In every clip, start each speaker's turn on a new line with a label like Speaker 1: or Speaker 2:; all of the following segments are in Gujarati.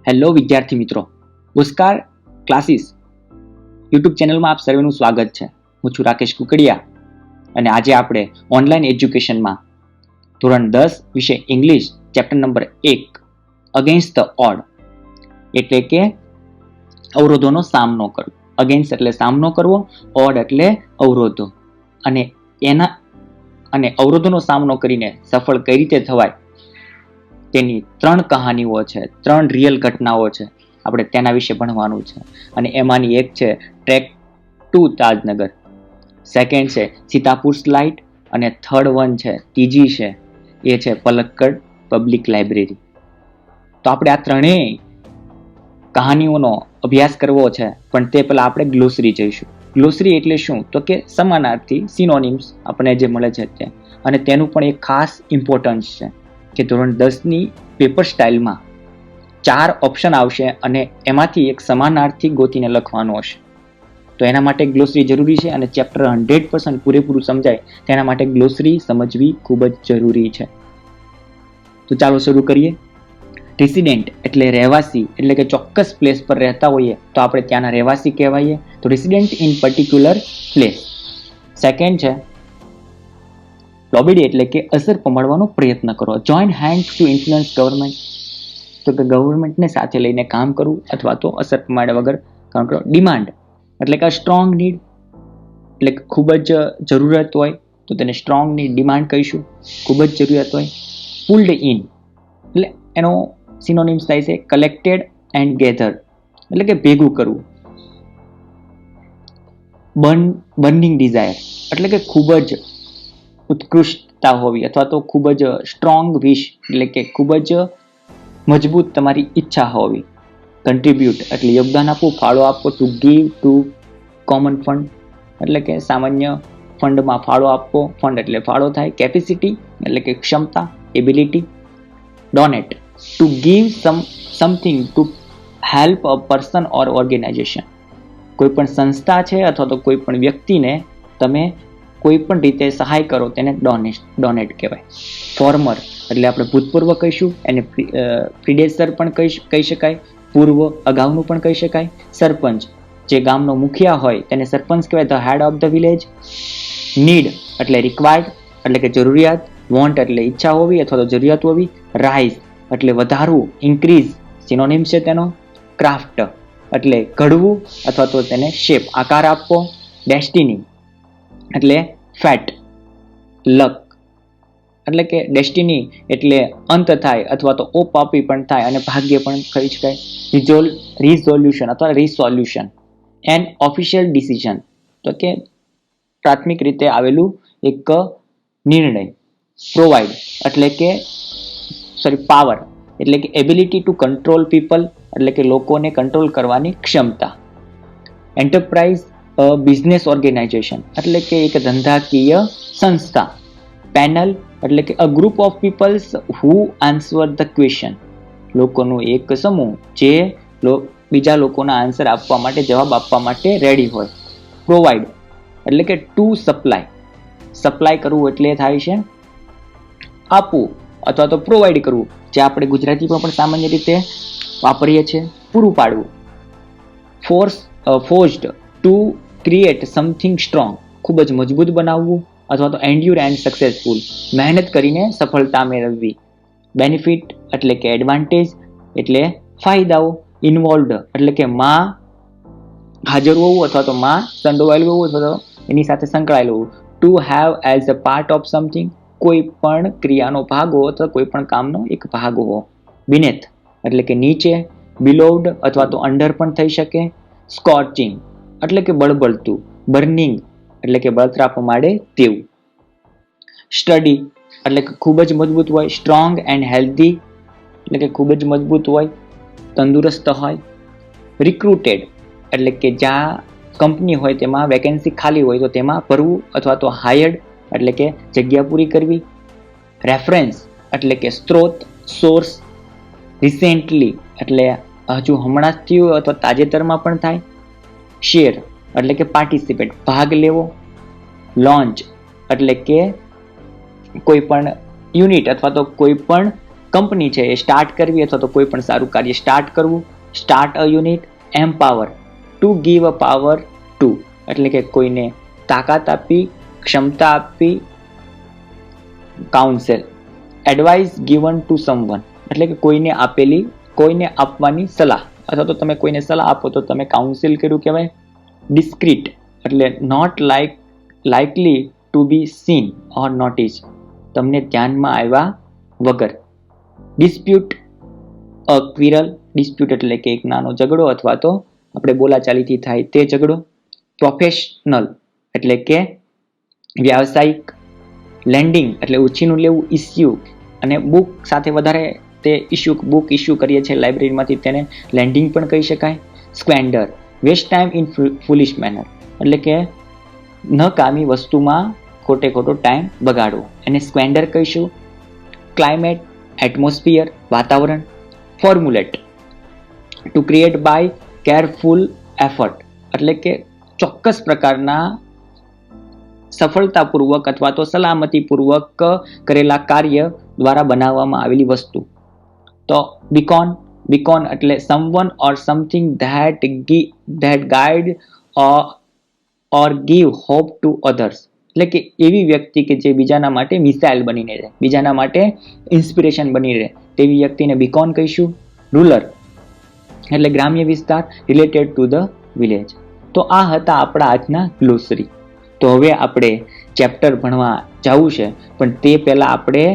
Speaker 1: હેલો વિદ્યાર્થી મિત્રો, પુષ્કાર ક્લાસીસ યુટ્યુબ ચેનલમાં આપ સર્વેનું સ્વાગત છે. હું છું રાકેશ કુકડિયા અને આજે આપણે ઓનલાઈન એજ્યુકેશનમાં ધોરણ 10 વિશે English chapter number 1 against the odd એટલે કે અવરોધોનો સામનો કરવો. અગેન્સ્ટ એટલે સામનો કરવો, ઓડ એટલે અવરોધો, અને અવરોધોનો સામનો કરીને સફળ કઈ રીતે થવાય તેની 3 કહાનીઓ છે, 3 રિયલ ઘટનાઓ છે. આપણે તેના વિશે ભણવાનું છે અને એમાંની એક છે ટ્રેક ટુ તાજનગર, સેકન્ડ છે સીતાપુર સ્લાઇડ અને થર્ડ વન છે, ત્રીજી છે એ છે પલક્કડ પબ્લિક લાઇબ્રેરી. તો આપણે આ ત્રણેય કહાનીઓનો અભ્યાસ કરવો છે, પણ તે પહેલા આપણે ગ્લોસરી જઈશું. ગ્લોસરી એટલે શું? તો કે સમાનાર્થી, સિનોનિમ્સ આપણને જે મળે છે તે, અને તેનું પણ એક ખાસ ઇમ્પોર્ટન્સ છે કે ધોરણ 10ની પેપર સ્ટાઇલમાં 4 ઓપ્શન આવશે અને એમાંથી એક સમાનાર્થી ગોતીને લખવાનું હશે. તો એના માટે ગ્લોસરી જરૂરી છે અને ચેપ્ટર 100% પૂરેપૂરું સમજાય તેના માટે ગ્લોસરી સમજવી ખૂબ જ જરૂરી છે. તો ચાલો શરૂ કરીએ. રેસિડેન્ટ એટલે રહેવાસી, એટલે કે ચોક્કસ પ્લેસ પર રહેતા હોઈએ તો આપણે ત્યાંના રહેવાસી કહેવાઈએ. તો resident in particular place. Second છે લોબિડી એટલે કે અસર પમાડવાનો પ્રયત્ન કરો. Join hand to influence government, તો કે ગવર્મેન્ટને સાથે લઈને કામ કરવું અથવા તો અસર પમાડ્યા વગર કામ કરો. ડિમાન્ડ એટલે કે સ્ટ્રોંગ નીડ, એટલે કે ખૂબ જ જરૂરત હોય તો તેને સ્ટ્રોંગ નીડ ડિમાન્ડ કહીશું, ખૂબ જ જરૂરિયાત હોય. પુલ્ડ ઇન એટલે એનો સિનોનિમ્સ થાય છે કલેક્ટેડ એન્ડ ગેધર, એટલે કે ભેગું કરવું. બર્નિંગ ડિઝાયર એટલે કે ખૂબ જ ઉત્કૃષ્ટતા હોવી અથવા તો ખૂબ જ સ્ટ્રોંગ વિશ, એટલે કે ખૂબ જ મજબૂત તમારી ઈચ્છા હોવી. કન્ટ્રીબ્યુટ એટલે યોગદાન આપવું, ફાળો આપવો. To give to common fund એટલે કે સામાન્ય ફંડમાં ફાળો આપવો. ફંડ એટલે ફાળો થાય. કેપેસિટી એટલે કે ક્ષમતા, ability. Donate to give something to help a person or organization, કોઈ પણ સંસ્થા છે અથવા તો કોઈ પણ વ્યક્તિને તમે કોઈ પણ રીતે સહાય કરો તેને ડોનેટ કહેવાય. ફોર્મર એટલે આપણે ભૂતપૂર્વ કહીશું, એને પ્રિડેસર પણ કહી શકાય, પૂર્વ અગાઉનું પણ કહી શકાય. સરપંચ જે ગામનો મુખિયા હોય તેને સરપંચ કહેવાય, the head of the village. Need એટલે રિક્વાયર્ડ એટલે કે જરૂરિયાત. વોન્ટ એટલે ઈચ્છા હોવી અથવા તો જરૂરિયાત હોવી. રાઇઝ એટલે વધારવું, ઇન્ક્રીઝ સિનોનિમ છે તેનો. ક્રાફ્ટ એટલે ઘડવું અથવા તો તેને શેપ, આકાર આપવો. ડેસ્ટિની એટલે ફેટ, લક એટલે કે ડેસ્ટિની એટલે અંત થાય અથવા તો ઓપાપી પણ થાય અને ભાગ્ય પણ કહી શકાય. રિઝોલ્યુશન અથવા રિસોલ્યુશન. એન ઓફિશિયલ ડિસિઝન તો કે પ્રાથમિક રીતે આવેલું એક નિર્ણય. પ્રોવાઈડ એટલે કે પાવર એટલે કે એબિલિટી ટુ કંટ્રોલ પીપલ એટલે કે લોકોને કંટ્રોલ કરવાની ક્ષમતા. એન્ટરપ્રાઇઝ બિઝનેસ ઓર્ગેનાઇઝેશન એટલે કે એક ધંધાકીય સંસ્થા. પેનલ એટલે કે a group of peoples who answer the question, લોકોનું એક સમૂહ જે બીજા લોકોના આન્સર આપવા માટે, જવાબ આપવા માટે રેડી હોય. પ્રોવાઈડ એટલે કે ટુ સપ્લાય, સપ્લાય કરવું એટલે થાય છે આપવું અથવા તો પ્રોવાઈડ કરવું, જે આપણે ગુજરાતીમાં પણ સામાન્ય રીતે વાપરીએ છીએ, પૂરું પાડવું. Forced to create something strong, ખૂબ જ મજબૂત બનાવવું અથવા તો એન્ડ્યુર એન્ડ સક્સેસફુલ, મહેનત કરીને સફળતા મેળવવી. બેનિફિટ એટલે કે એડવાન્ટેજ એટલે ફાયદાઓ. ઇન્વોલ્વડ એટલે કે માં હાજર હોવું અથવા તો માં સંડોવાયેલું હોવું અથવા તો એની સાથે સંકળાયેલું હોવું. To have as a part of something, કોઈ પણ ક્રિયાનો ભાગ હો અથવા કોઈ પણ કામનો એક ભાગ હો. બિનેથ એટલે કે નીચે. બિલોવડ અથવા તો અંડર પણ થઈ શકે. સ્કોર્ચિંગ એટલે કે બળબળતું. બર્નિંગ એટલે કે બળતરા પમાડે તેવું. સ્ટડી એટલે કે ખૂબ જ મજબૂત હોય. સ્ટ્રોંગ એન્ડ હેલ્ધી એટલે કે ખૂબ જ મજબૂત હોય, તંદુરસ્ત હોય. રિક્રુટેડ એટલે કે જ્યાં કંપની હોય તેમાં વેકેન્સી ખાલી હોય તો તેમાં ભરવું અથવા તો હાયર્ડ એટલે કે જગ્યા પૂરી કરવી. રેફરન્સ એટલે કે સ્ત્રોત, સોર્સ. રિસેન્ટલી એટલે હજુ હમણાં જ થયું અથવા તાજેતરમાં પણ થાય. શેર એટલે કે પાર્ટિસિપેટ, ભાગ લેવો. લોન્ચ એટલે કે કોઈ પણ યુનિટ અથવા તો કોઈ પણ કંપની છે એ સ્ટાર્ટ કરવી અથવા તો કોઈ પણ સારું કાર્ય સ્ટાર્ટ કરવું. Start a unit. Empower, to give a power to, એટલે કે કોઈને તાકાત આપવી, ક્ષમતા આપવી. Counsel, advice given to someone, એટલે કે કોઈને આપવાની સલાહ અથવા તો તમે કોઈને સલાહ આપો તો તમે કાઉન્સિલ કર્યું કહેવાય. ડિસ્ક્રીટ, એટલે not likely to be seen or notice, તમને ધ્યાનમાં આવ્યા વગર. ડિસ્પ્યુટ, અ ક્વિરલ, ડિસ્પ્યુટ એટલે કે એક નાનો ઝઘડો અથવા તો આપણે બોલાચાલીથી થાય તે ઝઘડો. પ્રોફેશનલ એટલે કે વ્યાવસાયિક. લેન્ડિંગ એટલે ઉછીનું લેવું. ઇસ્યુ અને બુક સાથે વધારે તે બુક ઇસ્યુ કરીએ છીએ લાઇબ્રેરીમાંથી તેને લેન્ડિંગ પણ કહી શકાય. Squander, waste time in foolish manner, એટલે કે ન કામી વસ્તુમાં ખોટો ટાઈમ બગાડવો, એને સ્ક્વેન્ડર કહીશું. ક્લાઇમેટ, એટમોસ્ફિયર, વાતાવરણ. Formulate, to create by careful effort, એટલે કે ચોક્કસ પ્રકારના સફળતાપૂર્વક અથવા તો સલામતીપૂર્વક કરેલા કાર્ય દ્વારા બનાવવામાં આવેલી વસ્તુ. તો બીકોન એટલે someone or something that guide or give hope to others, એટલે કે એવી વ્યક્તિ કે જે બીજાના માટે મિસાઇલ બનીને રહે, બીજાના માટે ઇન્સ્પિરેશન બની રહે તેવી વ્યક્તિને બીકોન કહીશું. રૂરલ એટલે ગ્રામ્ય વિસ્તાર. Related to the village. તો આ હતા આપણા આજના ગ્લોસરી. તો હવે આપણે ચેપ્ટર ભણવા જવું છે, પણ તે પહેલા આપણે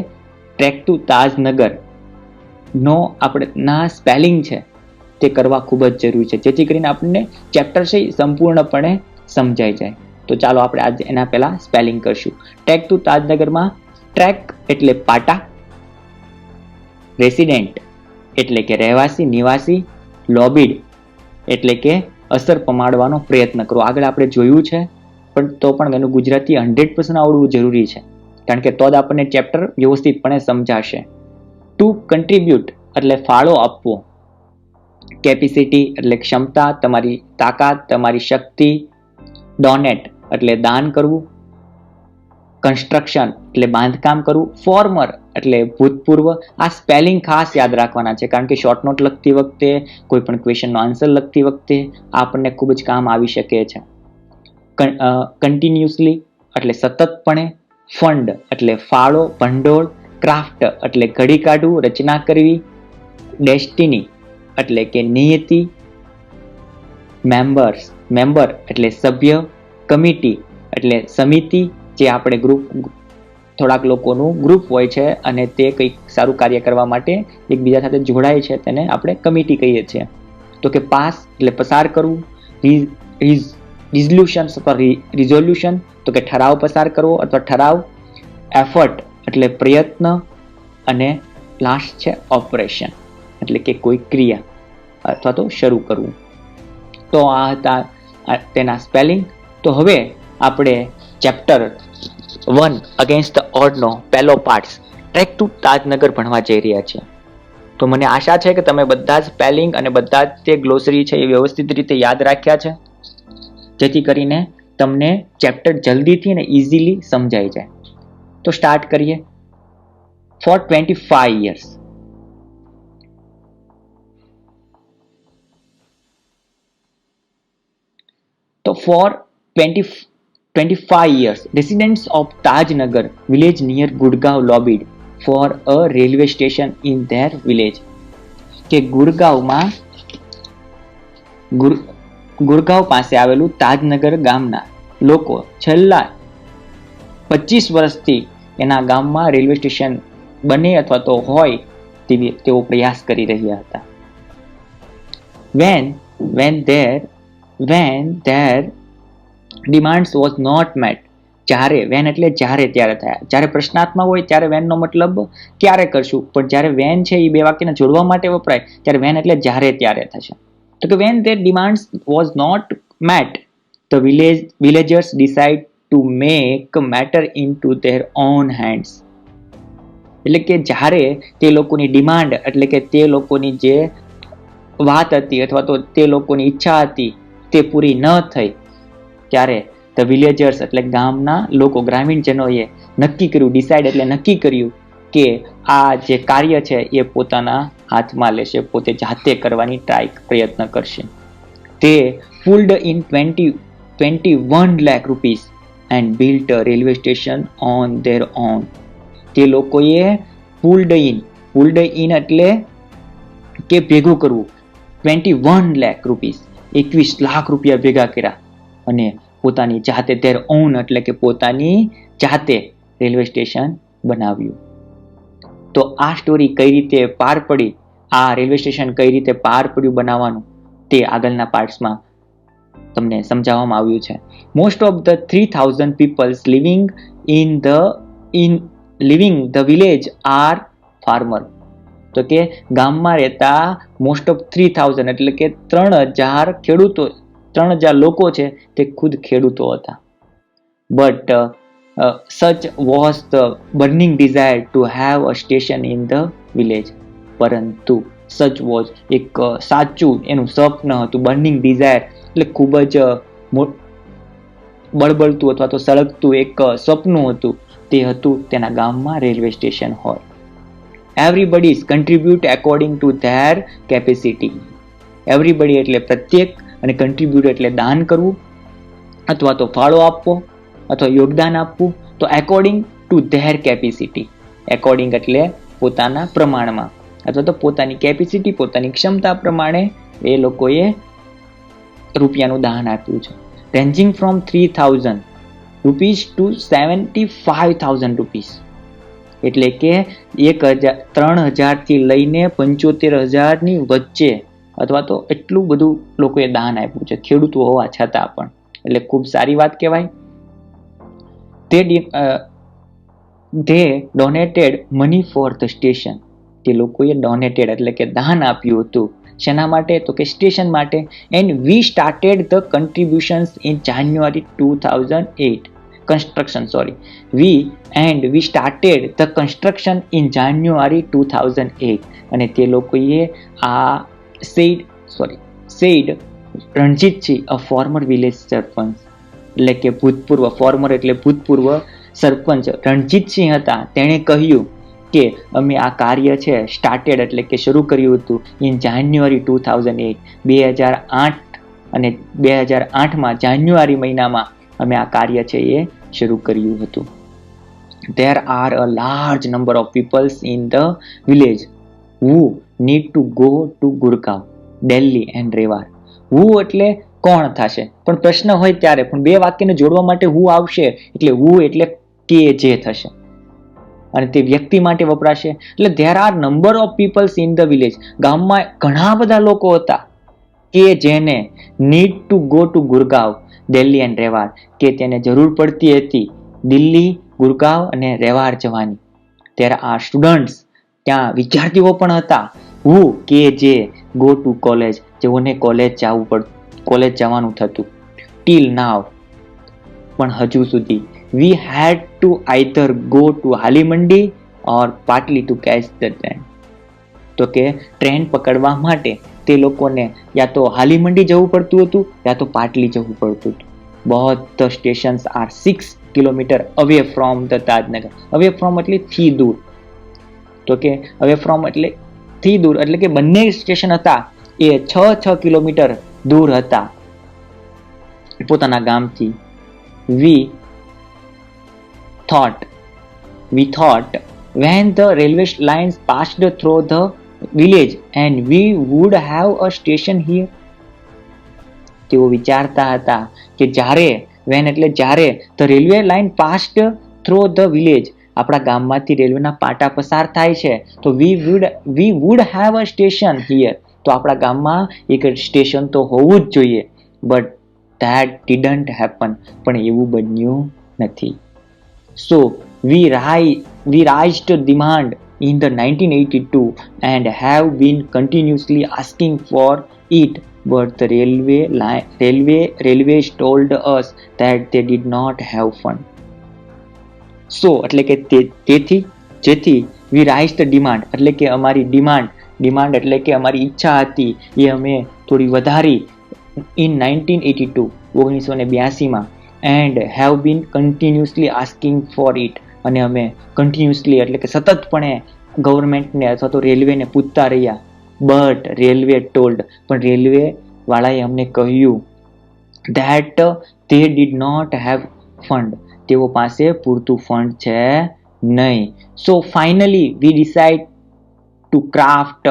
Speaker 1: ટ્રેક ટુ તાજનગર નો ના સ્પેલિંગ છે તે કરવા ખૂબ જ જરૂરી છે, જેથી કરીને આપણને ચેપ્ટર છે સંપૂર્ણપણે સમજાઈ જાય. તો ચાલો આપણે આજે એના પહેલા સ્પેલિંગ કરશું. ટ્રેક ટુ તાજનગરમાં ટ્રેક એટલે પાટા. રેસિડેન્ટ એટલે કે રહેવાસી, નિવાસી. લોબિડ એટલે કે અસર પમાડવાનો પ્રયત્ન કરો. આગળ આપણે જોયું છે, પણ તો પણ એનું ગુજરાતી 100% આવડવું જરૂરી છે, કારણ કે તો જ આપણને ચેપ્ટર વ્યવસ્થિતપણે સમજાશે. ટુ કન્ટ્રીબ્યુટ એટલે ફાળો આપવો. કેપેસિટી એટલે ક્ષમતા, તમારી તાકાત, તમારી શક્તિ. ડોનેટ એટલે દાન કરવું. કન્સ્ટ્રક્શન એટલે બાંધકામ કરવું. ફોર્મર એટલે ભૂતપૂર્વ. આ સ્પેલિંગ ખાસ યાદ રાખવાના છે, કારણ કે શોર્ટ નોટ લખતી વખતે, કોઈ પણ ક્વેશ્ચનનો આન્સર લખતી વખતે આપણને ખૂબ જ કામ આવી શકે છે. કન્ટિન્યુઅસલી એટલે સતતપણે. ફંડ એટલે ફાળો, ભંડોળ. ક્રાફ્ટ એટલે ઘડી કાઢવું, રચના કરવી. ડેસ્ટિની એટલે કે નિયતિ. મેમ્બર એટલે સભ્ય. કમિટી એટલે સમિતિ, જે આપણે થોડાક લોકોનું ગ્રુપ હોય છે અને તે કંઈક સારું કાર્ય કરવા માટે એકબીજા સાથે જોડાય છે, તેને આપણે કમિટી કહીએ છીએ. તો કે પાસ એટલે પસાર કરવું. રિઝોલ્યુશન અથવા રિઝોલ્યુશન તો કે ઠરાવ પસાર કરવો અથવા ઠરાવ. એફર્ટ એટલે પ્રયત્ન. અને લાસ્ટ છે ઓપરેશન એટલે કે કોઈ ક્રિયા અથવા તો શરૂ કરવું. તો આ હતા તેના સ્પેલિંગ. તો હવે આપણે ચેપ્ટર 1 અગેન્સ્ટ ધ ઓડનો પહેલો પાર્ટ ટ્રેક ટુ તાજનગર ભણવા જઈ રહ્યા છીએ. તો મને આશા છે કે તમે બધા જ સ્પેલિંગ અને બધા જ તે ગ્લોસરી છે એ વ્યવસ્થિત રીતે યાદ રાખ્યા છે, જેથી કરીને તમને ચેપ્ટર જલ્દીથી અને ઇઝીલી સમજાઈ જાય. તો સ્ટાર્ટ કરીએ. For 25 years. તો for 25 years, residents of Tajnagar village near Gurgaon lobbied for a railway station in their village. કે ગુરગાંવ પાસે આવેલું તાજનગર ગામના લોકો છેલ્લા 25 વર્ષથી એના ગામમાં રેલવે સ્ટેશન બને અથવા તો હોય તેવો પ્રયાસ કરી રહ્યા હતા. when their demands was not met. when એટલે જ્યારે ત્યારે થયા. જ્યારે પ્રશ્નાત્મક હોય ત્યારે when નો મતલબ ક્યારે કરશું, પણ જ્યારે when છે એ બે વાક્યને જોડવા માટે વપરાય ત્યારે when એટલે જ્યારે ત્યારે થશે. તો કે when their demands was not met, the villagers decide to make matter into their own hands. એટલે કે જ્યારે તે લોકોની ડિમાન્ડ એટલે કે તે લોકોની જે વાત હતી અથવા તો તે લોકોની ઈચ્છા હતી તે પૂરી ન થઈ ત્યારે ધ વિલેજર્સ એટલે ગામના લોકો, ગ્રામીણજનોએ નક્કી કર્યું. ડિસાઇડ એટલે નક્કી કર્યું કે આ જે કાર્ય છે એ પોતાના હાથમાં લેશે, પોતે જાતે કરવાની પ્રયત્ન કરશે. તે pulled in 21 lakh rupees and built a railway station on their own. તે લોકોએ pulled in એટલે કે ભેગું કરવું, 21 lakh rupees 21 લાખ રૂપિયા ભેગા કર્યા અને પોતાની જાતે their own એટલે કે પોતાની જાતે રેલવે સ્ટેશન બનાવ્યું. તો આ સ્ટોરી કઈ રીતે પાર પડી, આ રેલવે સ્ટેશન કઈ રીતે પાર પડ્યું બનાવવાનું, તે આગળના પાર્ટ્સમાં તમને સમજાવવામાં આવ્યું છે. Most of the 3000 peoples living the village are farmer. તો કે ગામમાં રહેતા મોસ્ટ ઓફ 3000 એટલે કે 3000 ખેડૂતો, 3000 લોકો છે તે ખુદ ખેડૂતો હતા. But such was the burning desire to have a station in the village. પરંતુ such was એક સાચું એનું સ્વપ્ન હતું, બર્નિંગ ડિઝાયર એટલે ખૂબ જ બળબળતું અથવા તો સળગતું એક સપનું હતું. તે હતું તેના ગામમાં રેલવે સ્ટેશન હોય. Everybody's contribute according to there capacity. Everybody એટલે પ્રત્યેક અને કન્ટ્રીબ્યુટ એટલે દાન કરવું અથવા તો ફાળો આપવો અથવા યોગદાન આપવું. તો according to there capacity, according એટલે પોતાના પ્રમાણમાં અથવા તો પોતાની કેપેસિટી, પોતાની ક્ષમતા પ્રમાણે એ લોકોએ રૂપિયાનું દાન આપ્યું છે. Ranging from 3000 rupees to 75,000 rupees. એટલે કે 3000 થી લઈને 75,000 વચ્ચે અથવા તો એટલું બધું લોકોએ દાન આપ્યું છે, ખેડૂતો હોવા છતાં પણ. એટલે ખૂબ સારી વાત કહેવાય. they donated money for the station. તે લોકોએ ડોનેટેડ એટલે કે દાન આપ્યું હતું. શેના માટે? તો કે સ્ટેશન માટે. and we started the contributions in January 2008. We started the construction in January 2008. અને તે લોકોએ આ said Ranjitsinh, a former village સરપંચ એટલે કે ભૂતપૂર્વ, ફોર્મર એટલે ભૂતપૂર્વ સરપંચ રણજીતસિંહ હતા, તેણે કહ્યું કે અમે આ કાર્ય છે સ્ટાર્ટેડ એટલે કે શરૂ કર્યું હતું ઇન જાન્યુઆરી 2008, 2008 અને 2008માં જાન્યુઆરી મહિનામાં અમે આ કાર્ય છે એ શરૂ કર્યું હતું. There are a large number of people in the village who need to go to Gurgaon, Delhi and Rewar. who એટલે કોણ થશે, પણ પ્રશ્ન હોય ત્યારે પણ બે વાક્યને જોડવા માટે who આવશે એટલે who એટલે કે જે થશે અને તે વ્યક્તિ માટે વપરાશે. એટલે there are number of people in the village, ગામમાં ઘણા બધા લોકો હતા કે જેને need to go to Gurgaon, Delhi and Rewar, કે તેને જરૂર પડતી હતી દિલ્હી, ગુરગાંવ અને રેવાર જવાની. ત્યારે આ સ્ટુડન્ટ્સ, ત્યાં વિદ્યાર્થીઓ પણ હતા who કે જે go to college, જેઓને કોલેજ જવાનું થતું. till now પણ હજુ સુધી we had to either go to Halimandi or પાટલી to catch the train. તો કે ટ્રેન પકડવા માટે તે લોકોને યા તો હાલીમંડી જવું પડતું હતું યા તો પાટલી જવું પડતું હતું. both the stations are 6 kilometre away from the Tajnagar. away from એટલે થી દૂર. તો કે away from એટલે થી દૂર એટલે કે બંને સ્ટેશન હતા એ 6 કિલોમીટર દૂર હતા પોતાના ગામથી. we thought when the railway lines passed through the village and we would have a station here. તેઓ વિચારતા હતા કે when એટલે જ્યારે the railway line passed through the village, આપણા ગામમાંથી રેલવેના પાટા પસાર થાય છે તો we would have a station here, તો આપણા ગામમાં એક સ્ટેશન તો હોવું જ જોઈએ. but that didn't happen, પણ એવું બન્યું નથી. so we raised demand in the 1982 and have been continuously asking for it, but the railways told us that they did not have fund. so એટલે કે જેથી we raised demand એટલે કે અમારી ડિમાન્ડ એટલે કે અમારી ઈચ્છા હતી એ અમે થોડી વધારી in 1982 1982 and have been continuously asking for it, અને અમે કન્ટિન્યુઅસલી એટલે કે સતતપણે ગવર્મેન્ટને અથવા તો રેલવેને પૂછતા રહ્યા. બટ રેલવે ટોલ્ડ, પણ રેલવે વાળાએ અમને કહ્યું that they did not have fund, તેઓ પાસે પૂરતું ફંડ છે નહીં. So finally we decide to craft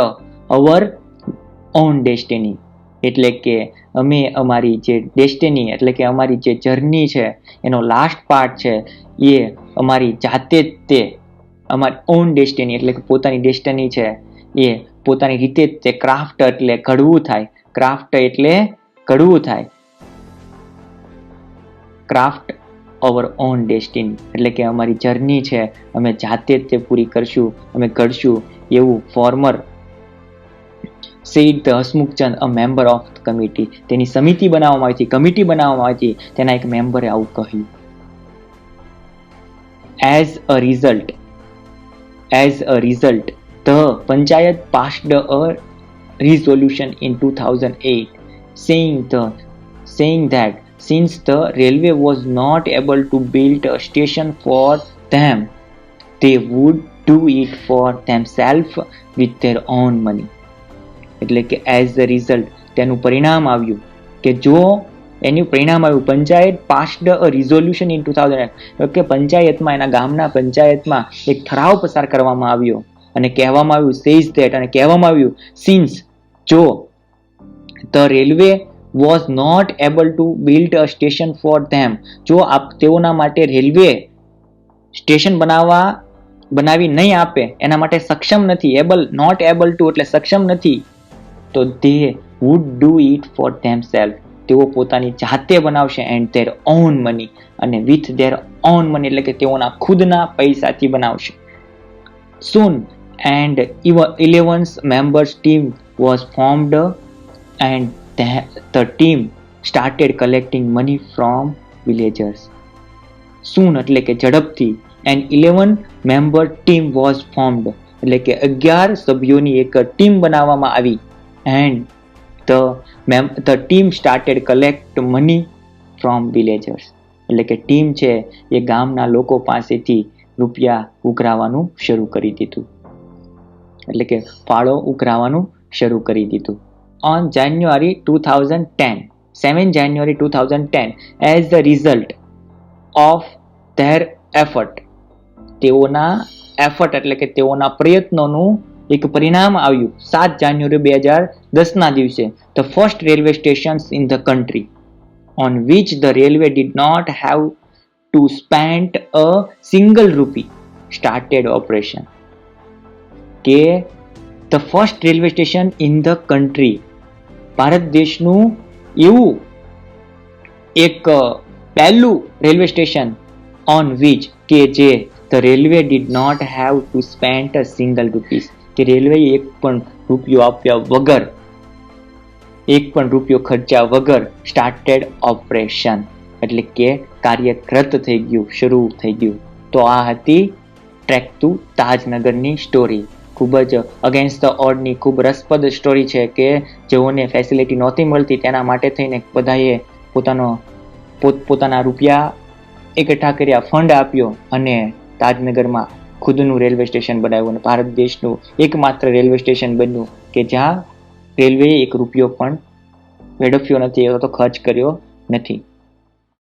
Speaker 1: our own destiny, એટલે કે અમે અમારી જે ડેસ્ટિની એટલે કે અમારી જે જર્ની છે એનો લાસ્ટ પાર્ટ છે એ અમારી જાતે જ તે અમારી ઓન ડેસ્ટિની એટલે કે પોતાની ડેસ્ટિની છે એ પોતાની રીતે જ તે ક્રાફ્ટ એટલે ઘડવું થાય, ક્રાફ્ટ એટલે ઘડવું થાય, ક્રાફ્ટ અવર ઓન ડેસ્ટિની એટલે કે અમારી જર્ની છે અમે જાતે જ તે પૂરી કરશું, અમે ઘડશું એવું former said the હસમુખચંદ, a member of the committee. તેની સમિતિ બનાવવામાં આવી હતી, કમિટી બનાવવામાં આવી હતી, તેના એક મેમ્બરે આવું કહ્યું. As a result, the panchayat passed a resolution in 2008 saying that since the railway was not able to build a station for them, they would do it for themselves with their own money. એટલે કે એઝ અ રિઝલ્ટ તેનું પરિણામ આવ્યું કે જો એનું પરિણામ આવ્યું panchayat passed a resolution in 2008 કે પંચાયતમાં એના ગામના પંચાયતમાં એક ઠરાવ પસાર કરવામાં આવ્યો અને કહેવામાં આવ્યું સેઝ ધેટ અને કહેવામાં આવ્યું સિન્સ જો the railway was not able to build a station for them, જો તેઓના માટે રેલવે સ્ટેશન બનાવી નહીં આપે, એના માટે સક્ષમ નથી, નોટ એબલ ટુ એટલે સક્ષમ નથી, તો they would do it for themselves, તેઓ પોતાની જાતે બનાવશે એન્ડ their own money, અને with their own money એટલે કે તેઓના ખુદના પૈસાથી બનાવશે. Soon and 11 members team was formed and the team started collecting money from villagers. Soon એટલે કે ઝડપથી and 11 member team was formed એટલે કે 11 સભ્યોની એક ટીમ બનાવવામાં આવી and the team started collect money from villagers એટલે કે ટીમ છે એ ગામના લોકો પાસેથી રૂપિયા ઉઘરાવાનું શરૂ કરી દીધું, એટલે કે ફાળો ઉઘરાવાનું શરૂ કરી દીધું. On January 2010, 7 January 2010, as the result of their effort, તેઓના એફર્ટ એટલે કે તેઓના પ્રયત્નોનું એક પરિણામ આવ્યું 7 જાન્યુઆરી 2010ના દિવસે the first railway stations in the country on which the railway did not have to spend a single rupee started operation. કે the first railway station in the country, Bharat દેશનું એવું એક પહેલું રેલવે સ્ટેશન on which કે જે the railway did not have to spend a single rupees, કે રેલવે એક પણ રૂપિયો આપ્યા વગર, એક પણ રૂપિયો ખર્ચ્યા વગર સ્ટાર્ટેડ ઓપરેશન એટલે કે કાર્યરત થઈ ગયું, શરૂ થઈ ગયું. તો આ હતી ટ્રેક ટુ તાજનગરની સ્ટોરી. ખૂબ જ અગેન્સ્ટ ધ ઓડની ખૂબ રસપ્રદ સ્ટોરી છે કે જેઓને ફેસિલિટી નહોતી મળતી તેના માટે થઈને બધાએ પોતાના રૂપિયા એકઠા કર્યા, ફંડ આપ્યો અને તાજનગરમાં ખુદનું રેલવે સ્ટેશન બનાવ્યું અને ભારત દેશનું એકમાત્ર રેલવે સ્ટેશન બન્યું કે જ્યાં રેલવેએ એક રૂપિયો પણ વેડફ્યો નથી અથવા તો ખર્ચ કર્યો નથી.